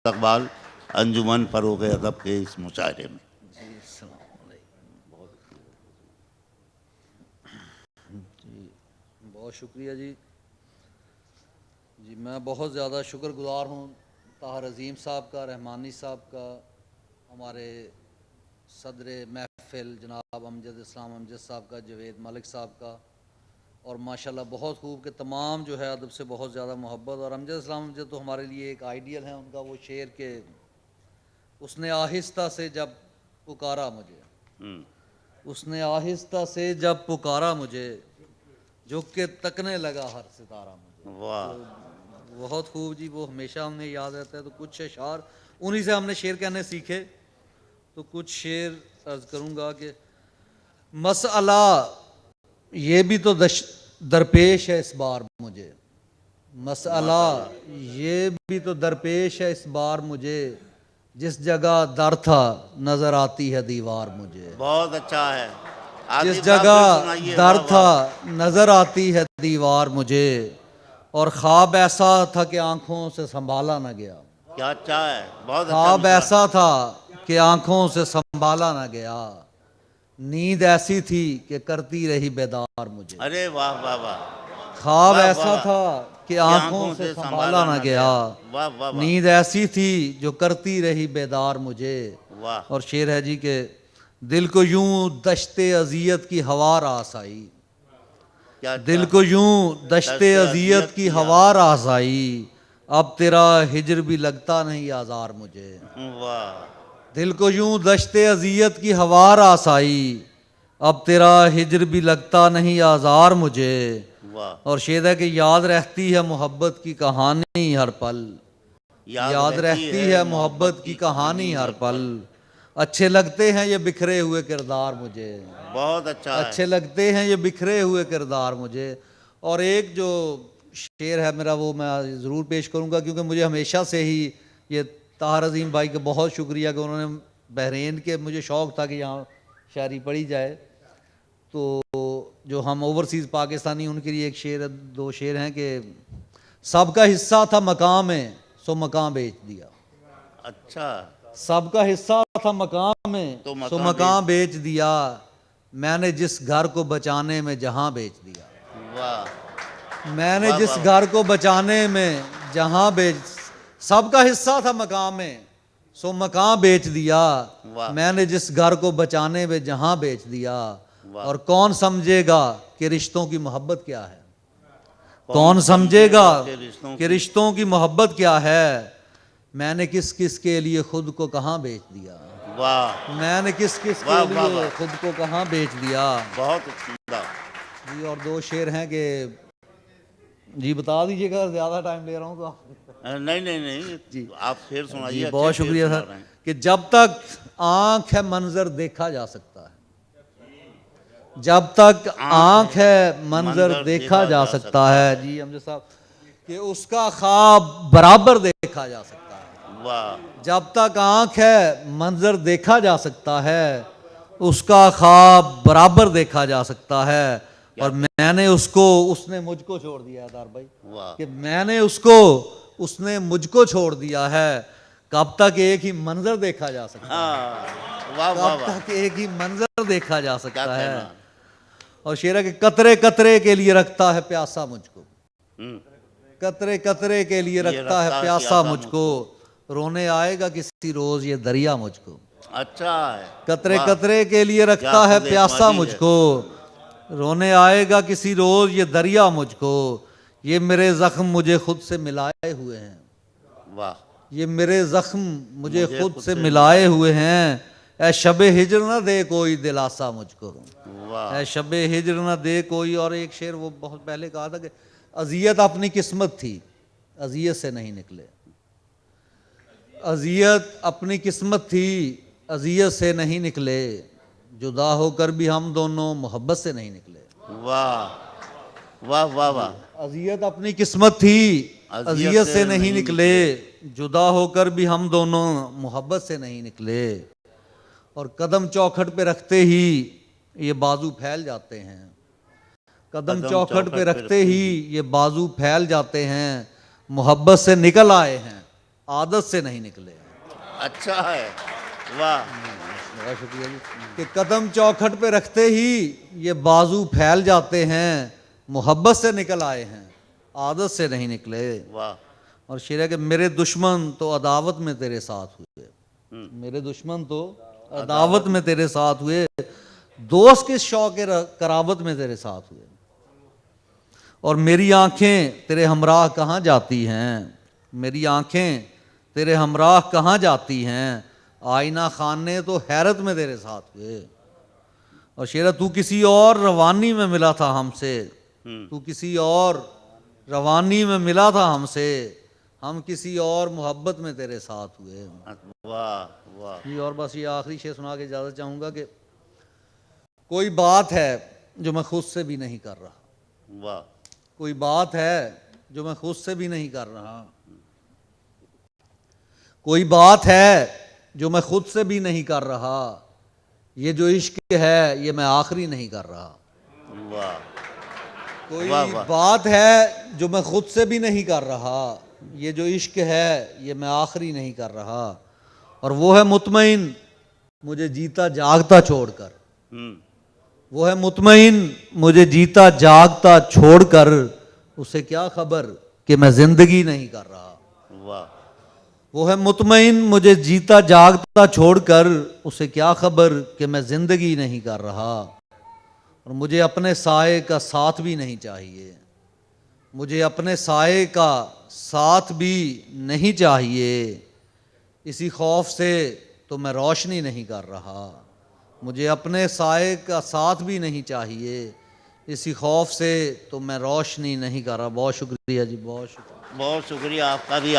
इस्तकबाल अंजुमन फ़रोग़ अदब के इस मुशायरे में। बहुत शुक्रिया जी। मैं बहुत ज़्यादा शुक्रगुज़ार हूँ ताहिर अज़ीम साहब का, रहमानी साहब का, हमारे सदर महफ़िल जनाब अमजद इस्लाम अमजद साहब का, जवेद मलिक साहब का, और माशाल्लाह बहुत खूब के तमाम जो है अदब से बहुत ज़्यादा मोहब्बत। और अमजद इस्लाम अमजद तो हमारे लिए एक आइडियल है। उनका वो शेर के उसने आहिस्ता से जब पुकारा मुझे, उसने आहिस्ता से जब पुकारा मुझे, झुक के तकने लगा हर सितारा मुझे। वाह, तो बहुत खूब जी, वो हमेशा हमें याद रहता है। तो कुछ अशार उन्हीं से हमने शेर कहने सीखे। तो कुछ शेर अर्ज करूँगा कि मसअला ये भी तो दरपेश है इस बार मुझे, मसअला ये भी तो दरपेश है इस बार मुझे, जिस जगह दर था नजर आती है दीवार मुझे। बहुत अच्छा है। जिस जगह दर था नजर आती है दीवार मुझे, और ख्वाब ऐसा था कि आंखों से संभाला न गया। क्या अच्छा है, बहुत अच्छा। ख्वाब ऐसा था कि आंखों से संभाला न गया, नींद ऐसी थी कि करती रही बेदार मुझे। अरे वाह वाह वाह। ख्वाब ऐसा था कि आंखों से संभाला न गया, वाह वाह। नींद ऐसी थी जो करती रही बेदार मुझे। वाह। और शेर है जी के दिल को यूं दश्ते अजियत की हवा रास आई, दिल को यूं दश्ते अजियत की हवा रास आई, अब तेरा हिजर भी लगता नहीं आज़ार मुझे। वाह। दिल को यूं दश्ते अजियत की हवा रास आई, अब तेरा हिजर भी लगता नहीं आज़ार मुझे। और शेर है कि याद रहती है मोहब्बत की कहानी हर पल, याद रहती है मोहब्बत की कहानी हर पल, अच्छे लगते हैं ये बिखरे हुए किरदार मुझे। बहुत अच्छा है। अच्छे लगते हैं ये बिखरे हुए किरदार मुझे। और एक जो शेर है मेरा वो मैं ज़रूर पेश करूँगा, क्योंकि मुझे हमेशा से ही ये ताहिर अज़ीम भाई का बहुत शुक्रिया कि उन्होंने बहरीन के, मुझे शौक़ था कि यहाँ शायरी पढ़ी जाए। तो जो हम ओवरसीज़ पाकिस्तानी उनके लिए एक शेर, दो शेर हैं कि सबका हिस्सा था मकाम में सो मकाम बेच दिया। अच्छा। सबका हिस्सा था मकाम में सो मकाम बेच दिया, मैंने जिस घर को बचाने में जहां बेच दिया। वाह। मैंने जिस घर को बचाने में जहां बेच, सबका हिस्सा था मकाम में सो मकाम बेच दिया, मैंने जिस घर को बचाने में जहां बेच दिया। और कौन समझेगा कि रिश्तों की मोहब्बत क्या है, कौन समझेगा कि रिश्तों की मोहब्बत क्या है, मैंने किस किस के लिए खुद को कहां बेच दिया। वाह। मैंने किस किस के लिए खुद को कहां बेच दिया। बहुत सुंदर जी। और दो शेर हैं कि जी बता दीजिएगा, ज़्यादा टाइम ले रहा हूँ तो। नहीं नहीं नहीं जी, आप फिर सुनाइए। बहुत शुक्रिया सर। कि जब तक आंख है मंजर देखा जा सकता है, जब तक आंख है मंजर देखा जा सकता है जी अमजद साहब, कि उसका ख्वाब बराबर देखा जा सकता है। वाह। जब तक आंख है मंजर देखा जा सकता है, उसका ख्वाब बराबर देखा जा सकता है। और मैंने उसको, उसने मुझको छोड़ दिया है दार भाई, कि मैंने उसको, उसने मुझको छोड़ दिया है। कब तक एक ही मंजर देखा जा सकता है, कब तक एक ही मंजर देखा जा सकता है। और शेरा के कतरे कतरे के लिए रखता है प्यासा मुझको, कतरे कतरे के लिए रखता है प्यासा मुझको, रोने आएगा किसी रोज ये दरिया मुझको। अच्छा है। कतरे कतरे के लिए रखता है प्यासा मुझको, रोने आएगा किसी रोज ये दरिया मुझको, ये मेरे जख्म मुझे खुद से मिलाए हुए हैं। वाह। ये मेरे जख्म मुझे खुद से मिलाए हुए हैं, ऐ शबे हिजर ना दे कोई दिलासा मुझको, ऐ शबे हिजर ना दे कोई। और एक शेर वो बहुत पहले कहा था कि अजियत अपनी किस्मत थी, अजियत से नहीं निकले। अजियत अपनी किस्मत थी, अजियत से नहीं निकले, जुदा होकर भी हम दोनों मोहब्बत से नहीं निकले। वाह वाह वाह वाह। अजियत अपनी किस्मत थी, अजियत से नहीं निकले, जुदा होकर भी हम दोनों मोहब्बत से नहीं निकले। और कदम चौखट पे रखते ही ये बाजू फैल जाते हैं, कदम चौखट पे रखते ही ये बाजू फैल जाते हैं, मोहब्बत से निकल आए हैं आदत से नहीं निकले। अच्छा है, वाह। बहुत शुक्रिया जी। कि कदम चौखट पे रखते ही ये बाजू फैल जाते हैं, मोहब्बत से निकल आए हैं, आदत से नहीं निकले। वाह। और शेर है कि मेरे दुश्मन तो अदावत में तेरे साथ हुए, मेरे दुश्मन तो अदावत में तेरे साथ हुए, दोस्त के शौक करावत में तेरे साथ हुए। और मेरी आंखें तेरे हमराह कहाँ जाती हैं, मेरी आंखें तेरे हमराह कहाँ जाती हैं, आईना खाने तो हैरत में तेरे साथ हुए। और शेरा तू किसी और रवानी में मिला था हमसे, तू किसी और रवानी में मिला था हमसे, हम किसी और मोहब्बत में तेरे साथ हुए। वाह वाह। जी और बस ये आखिरी शेर सुना के इजाज़त चाहूँगा कि कोई बात है जो मैं खुद से भी नहीं कर रहा, वाह। कोई बात है जो मैं खुद से भी नहीं कर रहा, कोई बात है जो मैं खुद से भी नहीं कर रहा, ये जो इश्क है ये मैं आखिरी नहीं कर रहा। वाह। कोई वाह, वाह। बात है जो मैं खुद से भी नहीं कर रहा, ये जो इश्क है ये मैं आखिरी नहीं कर रहा। और वो है मुतमईन मुझे जीता जागता छोड़कर, वो है मुतमईन मुझे जीता जागता छोड़कर, उसे क्या खबर कि मैं जिंदगी नहीं कर रहा। वाह। वो है मुतमईन मुझे जीता जागता छोड़कर, उसे क्या खबर कि मैं जिंदगी नहीं कर रहा। और मुझे अपने साए का साथ भी नहीं चाहिए, मुझे अपने साए का साथ भी नहीं चाहिए, इसी खौफ से तो मैं रोशनी नहीं कर रहा। मुझे अपने साए का साथ भी नहीं चाहिए, इसी खौफ से तो मैं रोशनी नहीं कर रहा। बहुत शुक्रिया जी, बहुत शुक्रिया। बहुत शुक्रिया आपका भी।